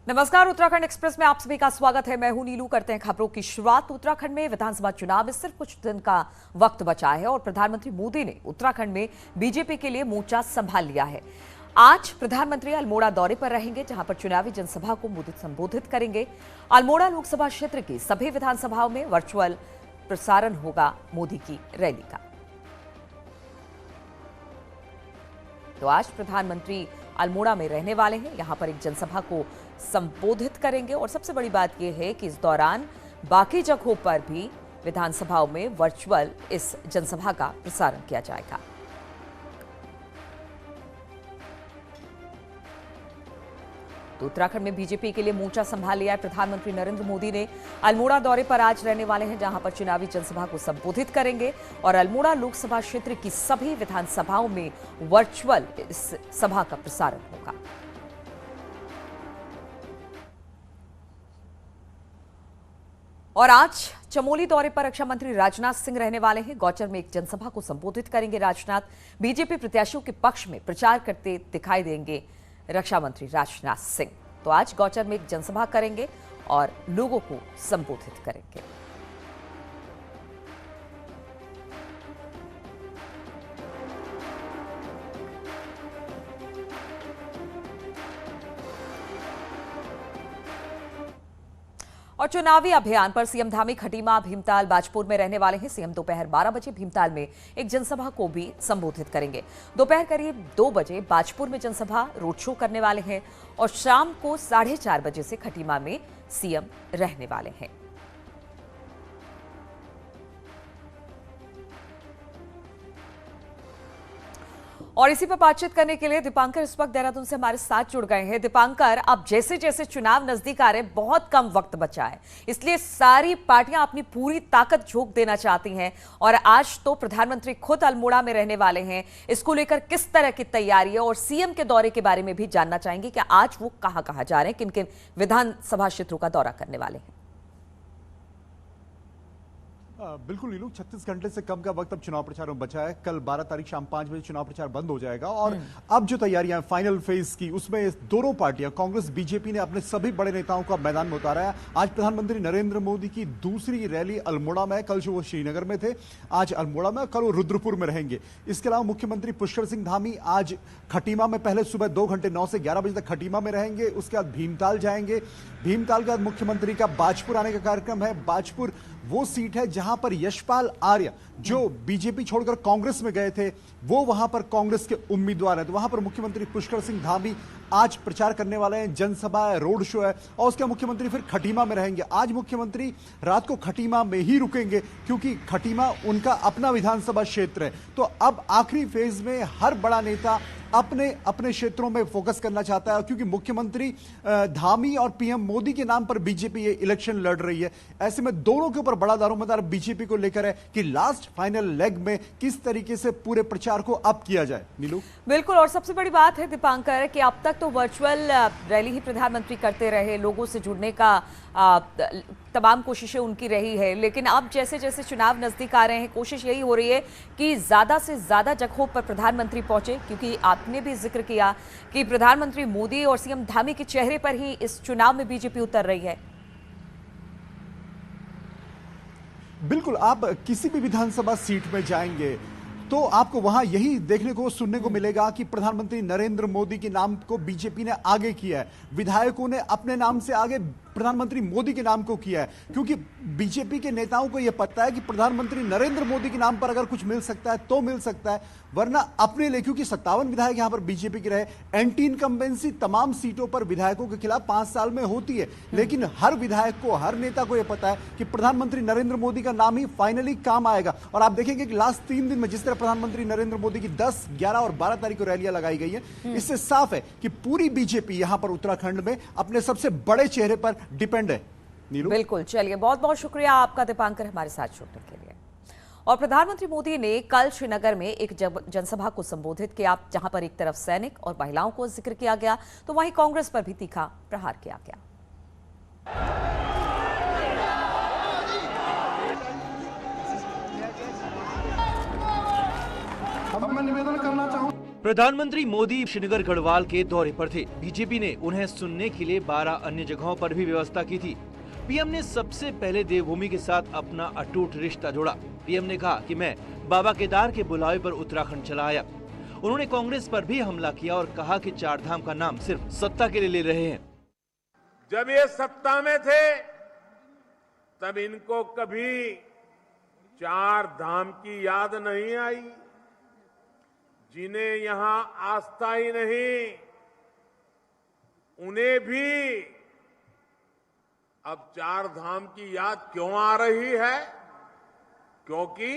नमस्कार, उत्तराखंड एक्सप्रेस में आप सभी का स्वागत है। मैं हूं नीलू। करते हैं खबरों की शुरुआत। उत्तराखंड में विधानसभा चुनाव में सिर्फ कुछ दिन का वक्त बचा है और प्रधानमंत्री मोदी ने उत्तराखंड में बीजेपी के लिए मोर्चा संभाल लिया है। आज प्रधानमंत्री अल्मोड़ा दौरे पर रहेंगे, जहां पर चुनावी जनसभा को मोदी संबोधित करेंगे। अल्मोड़ा लोकसभा क्षेत्र की सभी विधानसभाओं में वर्चुअल प्रसारण होगा मोदी की रैली का। तो आज प्रधानमंत्री अल्मोड़ा में रहने वाले हैं, यहां पर एक जनसभा को संबोधित करेंगे और सबसे बड़ी बात यह है कि इस दौरान बाकी जगहों पर भी विधानसभाओं में वर्चुअल इस जनसभा का प्रसारण किया जाएगा। तो उत्तराखंड में बीजेपी के लिए मोर्चा संभाल लिया है प्रधानमंत्री नरेंद्र मोदी ने। अल्मोड़ा दौरे पर आज रहने वाले हैं, जहां पर चुनावी जनसभा को संबोधित करेंगे और अल्मोड़ा लोकसभा क्षेत्र की सभी विधानसभाओं में वर्चुअल इस सभा का प्रसारण होगा। और आज चमोली दौरे पर रक्षा मंत्री राजनाथ सिंह रहने वाले हैं। गौचर में एक जनसभा को संबोधित करेंगे राजनाथ। बीजेपी प्रत्याशियों के पक्ष में प्रचार करते दिखाई देंगे रक्षा मंत्री राजनाथ सिंह। तो आज गौचर में एक जनसभा करेंगे और लोगों को संबोधित करेंगे। और चुनावी अभियान पर सीएम धामी खटीमा भीमताल बाजपुर में रहने वाले हैं। सीएम दोपहर 12 बजे भीमताल में एक जनसभा को भी संबोधित करेंगे। दोपहर करीब 2 बजे बाजपुर में जनसभा रोड शो करने वाले हैं और शाम को 4:30 बजे से खटीमा में सीएम रहने वाले हैं। और इसी पर बातचीत करने के लिए दीपांकर इस वक्त देहरादून से हमारे साथ जुड़ गए हैं। दीपांकर, अब जैसे जैसे चुनाव नजदीक आ रहे हैं, बहुत कम वक्त बचा है, इसलिए सारी पार्टियां अपनी पूरी ताकत झोंक देना चाहती हैं और आज तो प्रधानमंत्री खुद अल्मोड़ा में रहने वाले हैं। इसको लेकर किस तरह की तैयारी है और सीएम के दौरे के बारे में भी जानना चाहेंगे कि आज वो कहां जा रहे हैं, किन किन विधानसभा क्षेत्रों का दौरा करने वाले हैं। बिल्कुल नीलू, 36 घंटे से कम का वक्त अब चुनाव प्रचार में बचा है। कल 12 तारीख शाम 5 बजे चुनाव प्रचार बंद हो जाएगा और अब जो तैयारियां फाइनल फेज की, उसमें दोनों पार्टियां कांग्रेस बीजेपी ने अपने सभी बड़े नेताओं को मैदान में उतारा है। आज प्रधानमंत्री नरेंद्र मोदी की दूसरी रैली अल्मोड़ा में है। कल जो वो श्रीनगर में थे, आज अल्मोड़ा में, कल वो रुद्रपुर में रहेंगे। इसके अलावा मुख्यमंत्री पुष्कर सिंह धामी आज खटीमा में पहले सुबह 2 घंटे 9 से 11 बजे तक खटीमा में रहेंगे। उसके बाद भीमताल जाएंगे। भीमताल के बाद मुख्यमंत्री का बाजपुर आने का कार्यक्रम है। बाजपुर वो सीट है जहां पर यशपाल आर्य, जो बीजेपी छोड़कर कांग्रेस में गए थे, वो वहां पर कांग्रेस के उम्मीदवार हैं। तो वहां पर मुख्यमंत्री पुष्कर सिंह धामी आज प्रचार करने वाले हैं। जनसभा है, रोड शो है और उसके मुख्यमंत्री फिर खटीमा में रहेंगे। आज मुख्यमंत्री रात को खटीमा में ही रुकेंगे क्योंकि खटीमा उनका अपना विधानसभा क्षेत्र है। तो अब आखिरी फेज में हर बड़ा नेता अपने अपने क्षेत्रों में फोकस करना चाहता है, क्योंकि मुख्यमंत्री धामी और पीएम मोदी के नाम पर बीजेपी ये इलेक्शन लड़ रही है। ऐसे में दोनों के ऊपर बड़ा दारोमदार बीजेपी को लेकर है कि लास्ट फाइनल लेग में किस तरीके से पूरे प्रचार को अप किया जाए। नीलू, बिल्कुल। और सबसे बड़ी बात है दीपांकर कि अब तक तो वर्चुअल रैली ही प्रधानमंत्री करते रहे, लोगों से जुड़ने का तमाम कोशिशें उनकी रही है, लेकिन अब जैसे जैसे चुनाव नजदीक आ रहे हैं, कोशिश यही हो रही है कि ज्यादा से ज्यादा जगहों पर प्रधानमंत्री पहुंचे, क्योंकि आपने भी जिक्र किया कि प्रधानमंत्री मोदी और सीएम धामी के चेहरे पर ही इस चुनाव में बीजेपी उतर रही है। बिल्कुल, आप किसी भी विधानसभा सीट में जाएंगे तो आपको वहां यही देखने को सुनने को मिलेगा कि प्रधानमंत्री नरेंद्र मोदी के नाम को बीजेपी ने आगे किया है। विधायकों ने अपने नाम से आगे प्रधानमंत्री मोदी के नाम को किया है, क्योंकि बीजेपी के नेताओं को यह पता है कि प्रधानमंत्री नरेंद्र मोदी के नाम पर अगर कुछ मिल सकता है तो मिल सकता है, वरना अपने लिए, क्योंकि 57 विधायक यहां पर बीजेपी के रहे। एंटी इनकम्बेंसी तमाम सीटों पर विधायकों के खिलाफ 5 साल में होती है, लेकिन हर विधायक को, हर नेता को यह पता है कि प्रधानमंत्री नरेंद्र मोदी का नाम ही फाइनली काम आएगा। और आप देखेंगे कि लास्ट 3 दिन में जिस तरह प्रधानमंत्री नरेंद्र मोदी की 10, 11 और 12 तारीख को रैलियां लगाई गई है, इससे साफ है कि पूरी बीजेपी यहां पर उत्तराखंड में अपने सबसे बड़े चेहरे पर डिपेंड है। नीलू, बिल्कुल। चलिए, बहुत बहुत शुक्रिया आपका दीपांकर हमारे साथ जुड़ने के लिए। और प्रधानमंत्री मोदी ने कल श्रीनगर में एक जनसभा को संबोधित किया, जहां पर एक तरफ सैनिक और महिलाओं को जिक्र किया गया, तो वहीं कांग्रेस पर भी तीखा प्रहार किया गया। अब मैं निवेदन करना चाहूं प्रधानमंत्री मोदी श्रीनगर गढ़वाल के दौरे पर थे। बीजेपी ने उन्हें सुनने के लिए 12 अन्य जगहों पर भी व्यवस्था की थी। पीएम ने सबसे पहले देवभूमि के साथ अपना अटूट रिश्ता जोड़ा। पीएम ने कहा कि मैं बाबा केदार के बुलावे पर उत्तराखंड चला आया। उन्होंने कांग्रेस पर भी हमला किया और कहा कि चार धाम का नाम सिर्फ सत्ता के लिए ले रहे हैं। जब ये सत्ता में थे तब इनको कभी चार धाम की याद नहीं आई। जिन्हें यहां आस्था ही नहीं, उन्हें भी अब चार धाम की याद क्यों आ रही है? क्योंकि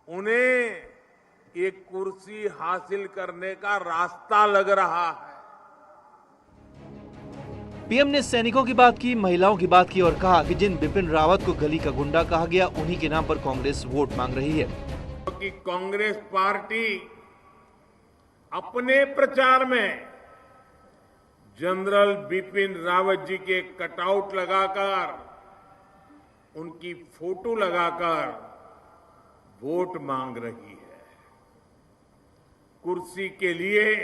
उन्हें एक कुर्सी हासिल करने का रास्ता लग रहा है। पीएम ने सैनिकों की बात की, महिलाओं की बात की और कहा कि जिन बिपिन रावत को गली का गुंडा कहा गया, उन्हीं के नाम पर कांग्रेस वोट मांग रही है। क्योंकि कांग्रेस पार्टी अपने प्रचार में जनरल बिपिन रावत जी के कटआउट लगाकर, उनकी फोटो लगाकर वोट मांग रही है। कुर्सी के लिए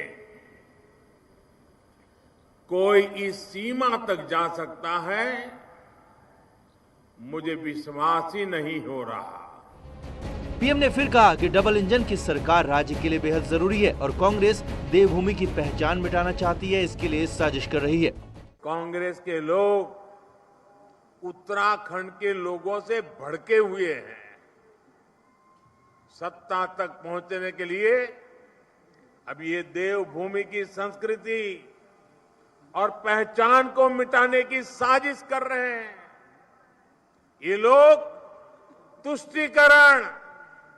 कोई इस सीमा तक जा सकता है, मुझे विश्वास ही नहीं हो रहा। पीएम ने फिर कहा कि डबल इंजन की सरकार राज्य के लिए बेहद जरूरी है और कांग्रेस देवभूमि की पहचान मिटाना चाहती है, इसके लिए साजिश कर रही है। कांग्रेस के लोग उत्तराखंड के लोगों से भड़के हुए हैं। सत्ता तक पहुंचने के लिए अब ये देवभूमि की संस्कृति और पहचान को मिटाने की साजिश कर रहे हैं। ये लोग तुष्टीकरण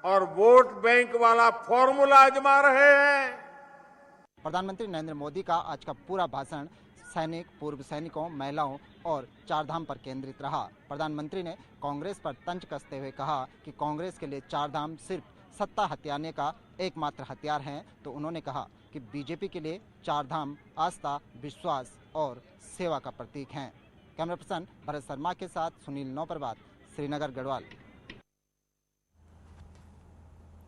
और वोट बैंक वाला फॉर्मूला आजमा रहे हैं। प्रधानमंत्री नरेंद्र मोदी का आज का पूरा भाषण सैनिक, पूर्व सैनिकों, महिलाओं और चारधाम पर केंद्रित रहा। प्रधानमंत्री ने कांग्रेस पर तंज कसते हुए कहा कि कांग्रेस के लिए चारधाम सिर्फ सत्ता हथियाने का एकमात्र हथियार हैं, तो उन्होंने कहा कि बीजेपी के लिए चारधाम आस्था, विश्वास और सेवा का प्रतीक हैं। कैमरा पर्सन भरत शर्मा के साथ सुनील नौपरवात, श्रीनगर गढ़वाल।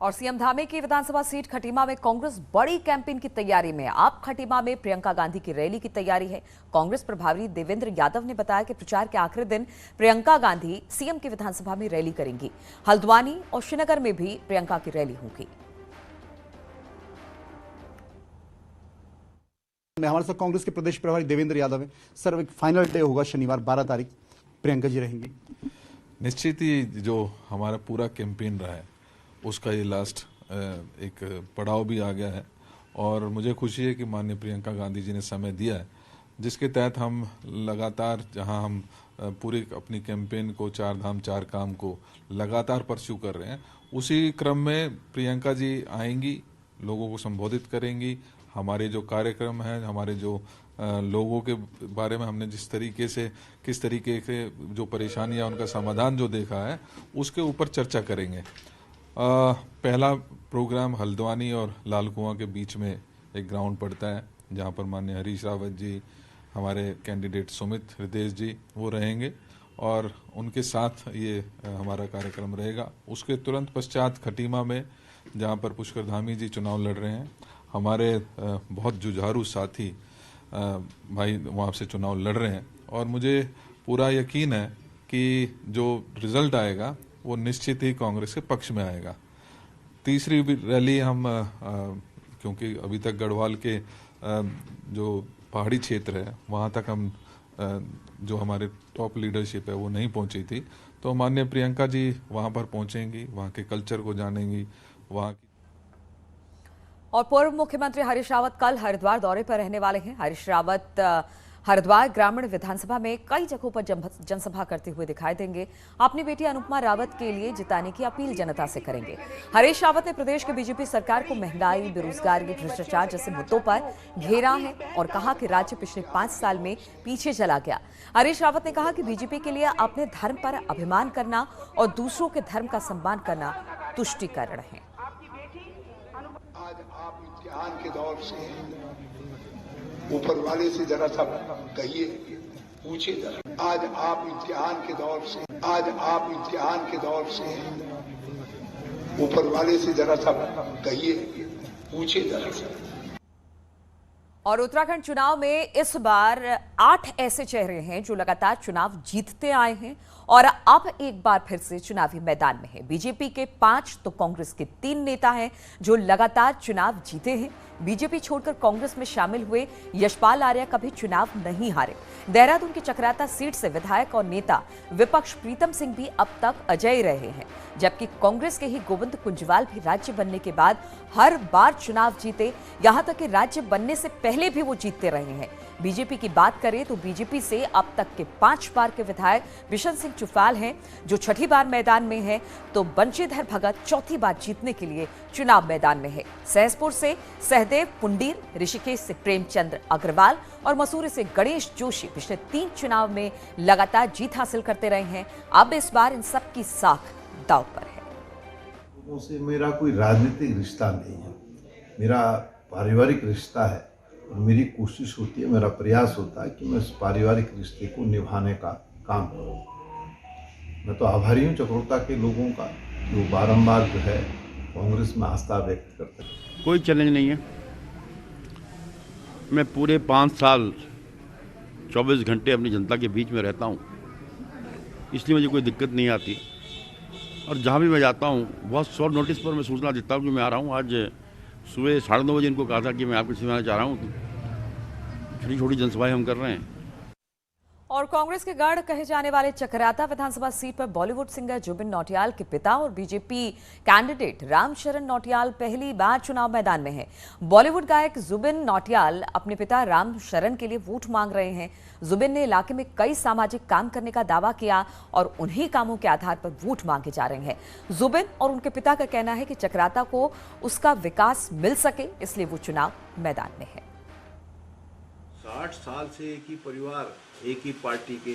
और सीएम धामी की विधानसभा सीट खटीमा में कांग्रेस बड़ी कैंपेन की तैयारी में। आप खटीमा में प्रियंका गांधी की रैली की तैयारी है। कांग्रेस प्रभारी देवेंद्र यादव ने बताया कि प्रचार के आखिरी दिन प्रियंका गांधी सीएम की विधानसभा में रैली करेंगी। हल्द्वानी और श्रीनगर में भी प्रियंका की रैली होगी। हमारे साथ कांग्रेस के प्रदेश प्रभारी देवेंद्र यादव है। सर, एक फाइनल डे होगा शनिवार 12 तारीख, प्रियंका जी रहेंगी। निश्चित ही जो हमारा पूरा कैंपेन रहा है उसका ये लास्ट एक पड़ाव भी आ गया है और मुझे खुशी है कि माननीय प्रियंका गांधी जी ने समय दिया है, जिसके तहत हम लगातार जहां हम पूरी अपनी कैंपेन को, चार धाम चार काम को लगातार परस्यू कर रहे हैं, उसी क्रम में प्रियंका जी आएंगी, लोगों को संबोधित करेंगी। हमारे जो कार्यक्रम हैं, हमारे जो लोगों के बारे में हमने जिस तरीके से, किस तरीके से जो परेशानियां, उनका समाधान जो देखा है, उसके ऊपर चर्चा करेंगे। पहला प्रोग्राम हल्द्वानी और लाल कुआं के बीच में एक ग्राउंड पड़ता है, जहां पर माननीय हरीश रावत जी, हमारे कैंडिडेट सुमित हृदय जी वो रहेंगे और उनके साथ ये हमारा कार्यक्रम रहेगा। उसके तुरंत पश्चात खटीमा में, जहां पर पुष्कर धामी जी चुनाव लड़ रहे हैं, हमारे बहुत जुझारू साथी भाई वहाँ से चुनाव लड़ रहे हैं और मुझे पूरा यकीन है कि जो रिजल्ट आएगा वो निश्चित ही कांग्रेस के पक्ष में आएगा। तीसरी रैली हम क्योंकि अभी तक गढ़वाल के जो पहाड़ी क्षेत्र है वहाँ तक हम जो हमारे टॉप लीडरशिप है वो नहीं पहुँची थी, तो माननीय प्रियंका जी वहाँ पर पहुँचेंगी, वहाँ के कल्चर को जानेंगी, वहाँ की। और पूर्व मुख्यमंत्री हरीश रावत कल हरिद्वार दौरे पर रहने वाले हैं। हरीश रावत हरिद्वार ग्रामीण विधानसभा में कई जगहों पर जनसभा करते हुए दिखाई देंगे। अपनी बेटी अनुपमा रावत के लिए जिताने की अपील जनता से करेंगे। हरीश रावत ने प्रदेश की बीजेपी सरकार को महंगाई, बेरोजगारी, भ्रष्टाचार जैसे मुद्दों पर घेरा है और कहा कि राज्य पिछले 5 साल में पीछे चला गया। हरीश रावत ने कहा कि बीजेपी के लिए अपने धर्म पर अभिमान करना और दूसरों के धर्म का सम्मान करना तुष्टीकरण है। आज आप इम्तिहान के दौर से ऊपर वाले से जरा सा कहिए, पूछिए जरा। आज आप इम्तिहान के दौर से, आज आप इम्तिहान के दौर से ऊपर वाले से जरा सा कहिए, पूछे जरा सा। और उत्तराखंड चुनाव में इस बार 8 ऐसे चेहरे हैं जो लगातार चुनाव जीतते आए हैं और अब एक बार फिर से चुनावी मैदान में है। बीजेपी के 5 तो कांग्रेस के 3 नेता हैं जो लगातार चुनाव जीते हैं। बीजेपी छोड़कर कांग्रेस में शामिल हुए यशपाल आर्या कभी चुनाव नहीं हारे। देहरादून की चक्राता सीट से विधायक और नेता विपक्ष प्रीतम सिंह भी अब तक अजय रहे हैं, जबकि कांग्रेस के ही गोविंद कुंजवाल भी राज्य बनने के बाद हर बार चुनाव जीते, यहां तक कि राज्य बनने से पहले भी वो जीतते रहे हैं। बीजेपी की बात करें तो बीजेपी से अब तक के 5 बार के विधायक बिशन सिंह चुफाल हैं जो 6ठी बार मैदान में हैं, तो बंशीधर भगत 4थी बार जीतने के लिए चुनाव मैदान में है। सहसपुर से सहदेव पुंडीर, ऋषिकेश से प्रेमचंद्र अग्रवाल और मसूरी से गणेश जोशी पिछले 3 चुनाव में लगातार जीत हासिल करते रहे हैं। अब इस बार इन सब की साख दांव पर है। लोगों से मेरा कोई राजनीतिक रिश्ता नहीं है, मेरा पारिवारिक रिश्ता है और मेरी कोशिश होती है, मेरा प्रयास होता है कि मैं इस पारिवारिक रिश्ते को निभाने का काम करूं। मैं तो आभारी हूं चक्रोता के लोगों का जो बारंबार जो है कांग्रेस में आस्था व्यक्त करते हैं। कोई चैलेंज नहीं है। मैं पूरे 5 साल 24 घंटे अपनी जनता के बीच में रहता हूँ, इसलिए मुझे कोई दिक्कत नहीं आती। और जहाँ भी मैं जाता हूँ बहुत शॉर्ट नोटिस पर मैं सूचना देता हूँ कि मैं आ रहा हूँ। आज सुबह 9:30 बजे इनको कहा था कि मैं आपकी सेवा में जा रहा हूँ। छोटी छोटी जनसभाएं हम कर रहे हैं। और कांग्रेस के गढ़ कहे जाने वाले चक्राता विधानसभा सीट पर बॉलीवुड सिंगर जुबिन नौटियाल के पिता और बीजेपी कैंडिडेट रामशरण नौटियाल पहली बार चुनाव मैदान में हैं। बॉलीवुड गायक जुबिन नौटियाल अपने पिता रामशरण के लिए वोट मांग रहे हैं। जुबिन ने इलाके में कई सामाजिक काम करने का दावा किया और उन्हीं कामों के आधार पर वोट मांगे जा रहे हैं। जुबिन और उनके पिता का कहना है कि चक्राता को उसका विकास मिल सके, इसलिए वो चुनाव मैदान में है। 60 साल से एक ही परिवार, एक ही पार्टी के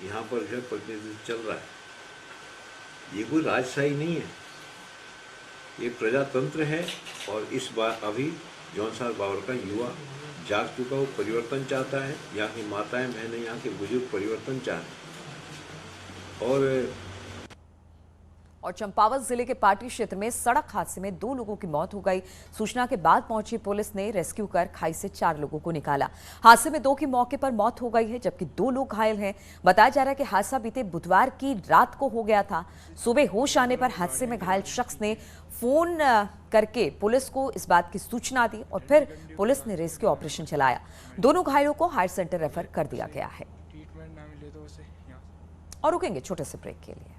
यहाँ पर जो प्रतिनिधित्व चल रहा है। ये कोई राजशाही नहीं है, ये प्रजातंत्र है। और इस बार अभी जौनसार बावर का युवा जाग चुका, वो परिवर्तन चाहता है। यहाँ की माताएं बहनें, यहाँ के बुजुर्ग परिवर्तन चाहते हैं। और चंपावत जिले के पाटी क्षेत्र में सड़क हादसे में 2 लोगों की मौत हो गई। सूचना के बाद पहुंची पुलिस ने रेस्क्यू कर खाई से 4 लोगों को निकाला। हादसे में 2 की मौके पर मौत हो गई है, जबकि 2 लोग घायल हैं। बताया जा रहा है कि हादसा बीते बुधवार की रात को हो गया था। सुबह होश आने पर हादसे में घायल शख्स ने फोन करके पुलिस को इस बात की सूचना दी और फिर पुलिस ने रेस्क्यू ऑपरेशन चलाया। दोनों घायलों को हायर सेंटर रेफर कर दिया गया है। और रुकेंगे छोटे से ब्रेक के लिए।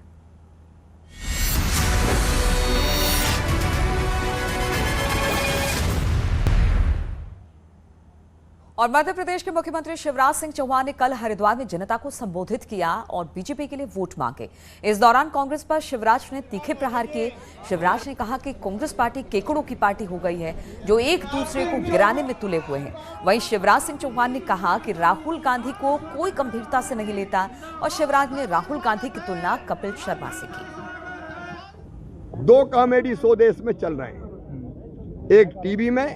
और मध्य प्रदेश के मुख्यमंत्री शिवराज सिंह चौहान ने कल हरिद्वार में जनता को संबोधित किया और बीजेपी के लिए वोट मांगे। इस दौरान कांग्रेस पर शिवराज ने तीखे प्रहार किए। शिवराज ने कहा कि कांग्रेस पार्टी केकड़ों की पार्टी हो गई है जो एक दूसरे को गिराने में तुले हुए हैं। वहीं शिवराज सिंह चौहान ने कहा कि राहुल गांधी को कोई गंभीरता से नहीं लेता और शिवराज ने राहुल गांधी की तुलना कपिल शर्मा से की। 2 कॉमेडी शो देश में चल रहे हैं, एक टीवी में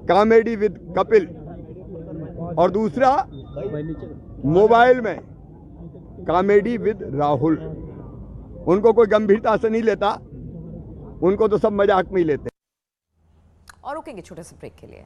कॉमेडी विद कपिल और दूसरा मोबाइल में कॉमेडी विद राहुल। उनको कोई गंभीरता से नहीं लेता, उनको तो सब मजाक में ही लेते हैं। और रुकेंगे छोटे से ब्रेक के लिए।